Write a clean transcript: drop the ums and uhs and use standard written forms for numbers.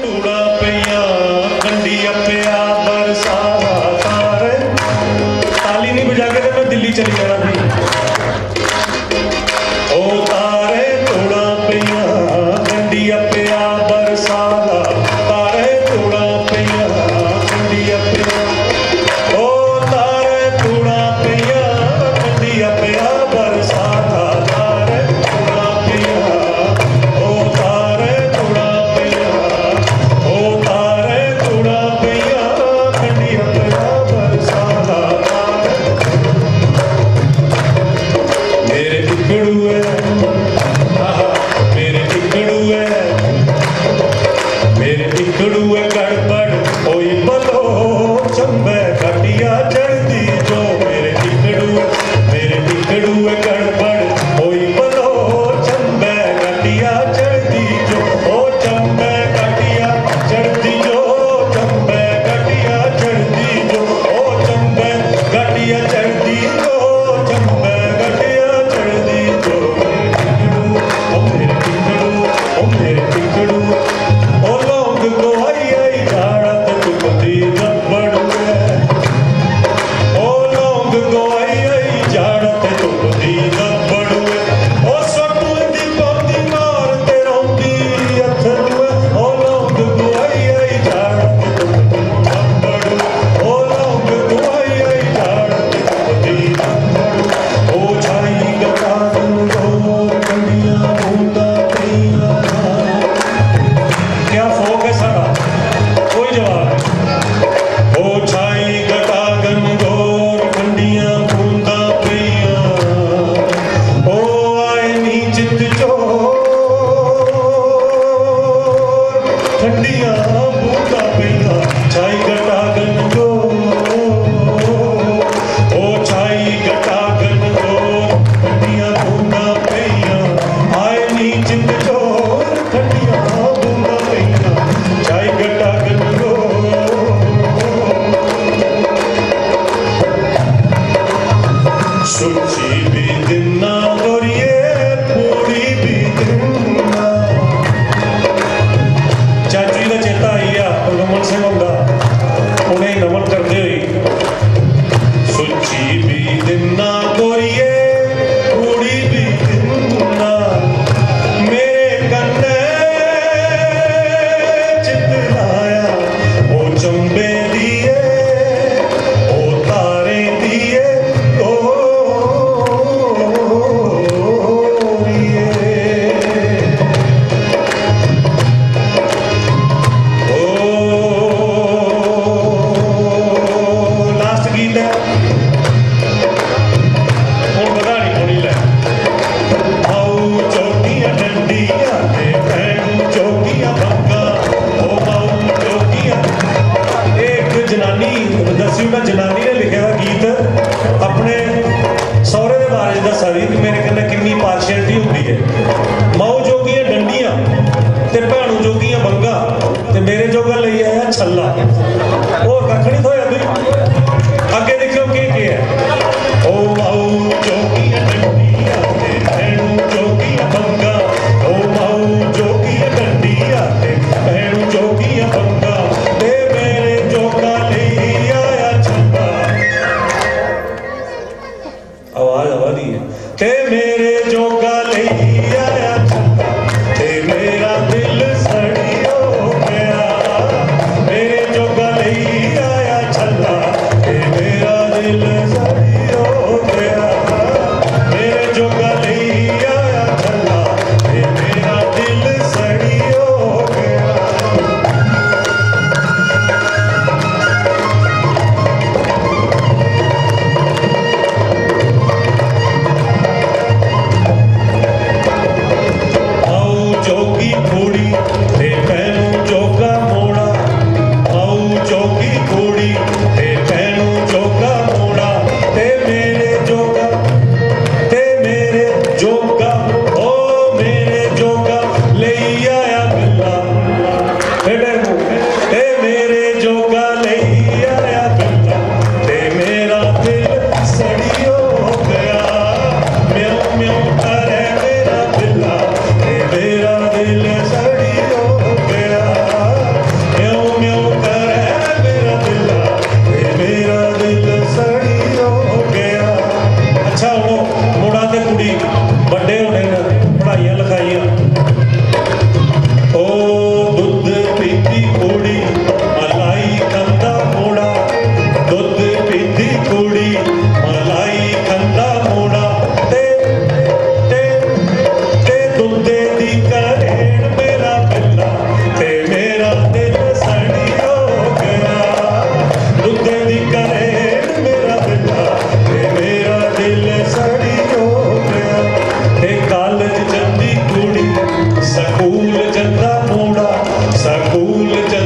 धूड़ा पिया गंडिया पिया बरसाना तारे। ताली नहीं बजा के तो मैं दिल्ली चली जाना भाई। ओ तारे धूड़ा पिया गंडिया पिया बरसाना तारे धूड़ा पिया गंडिया पिया। ओ तारे धूड़ा पिया गंडिया पिया बरसाना तारे धूड़ा पिया। ओ तारे धूड़ा पिया ओ तारे धूड़ा पिया गंडिया पिया बरसाना तारे। मेरे टिकड़ू है मेरे टिकड़ू है मेरे टिकड़ू है गड़बड़ होई बलो चंबे घटिया चढ़ती जो। मेरे टिकड़ू है गड़बड़ होई बलो चंबे घटिया चढ़ती जो। ओ चंबे घटिया चढ़ती जो चंबे घटिया चढ़ती जो। ओ चंबे घटिया चढ़ती जो चंबे घटिया चढ़ती जो। ओ मेरे टिकड़ू ओ लोग को आई झाड़त चुकती गब्बड़ है। ओ लोग को आई झाड़त चुकती गब्बड़ है। ओ सटू दी पौधी मारते रौंदी अथरू है। ओ लोग को आई झाड़त चुकती गब्बड़। ओ लोग को आई झाड़त चुकती गब्बड़। ओ छाई गटा गोर कंडियां बूंदा पिया। क्या फोक है सारा कोई जवाब है। ओ छाई गटा गोर कंडियां बूंदा पिया। ओ आए नी चित चोर ठंडियां बूंदा पिया। छाई गटा गोर ओ छाई गटा गोर कंडियां बूंदा पिया। आए नी चित चोर ठंडियां बूंदा पिया। छाई गटा गोर सुची भी दिना गोरिए पूरी भी दिना। चाची का चेता आई आ रमन सिंह हुंदा उन्हें नमन करते हुए। सुची भी दिना गोरिए पूरी भी दिना। मेरे कन्ने चितलाया ओ चंबे दिए ओ तारे दिए लास्ट गीत है हुण पता नहीं होनी लै। माऊ चौकियां डंडियां ते भैनू चौकियां बंगा। ओ माऊ चौकियां एक जनानी दसी मैं जनानी ने लिखा गीत अपने सौरे के बारे च दसा दी कि मेरे कन्नै किन्नी पार्शियलिटी होंदी है। माऊ जोगियां डंडियां ते भैनू जोगियां बंगा ते मेरे जोगा लई आया छल्ला। और कख नहीं थोया तुम अगे देखो के है। ओ माऊ जोगियां डंडियां ते भैनू जोगियां बंगा। ओ माऊ जोगियां डंडियां ते भैनू जोगियां बंगा। ते मेरे जोगा लई आया छल्ला। आवाज आवादी है। ते मेरे जोगा लई आया छल्ला। ते मेरा दिल सड़ी हो गया। मेरे जोगा लई आया छल्ला। ते मेरा दिल सड़ी हो गया। मेरे जोगा लई आया छल्ला। ते मेरा दिल सड़ी हो गया। ਸਕੂਲ ਚ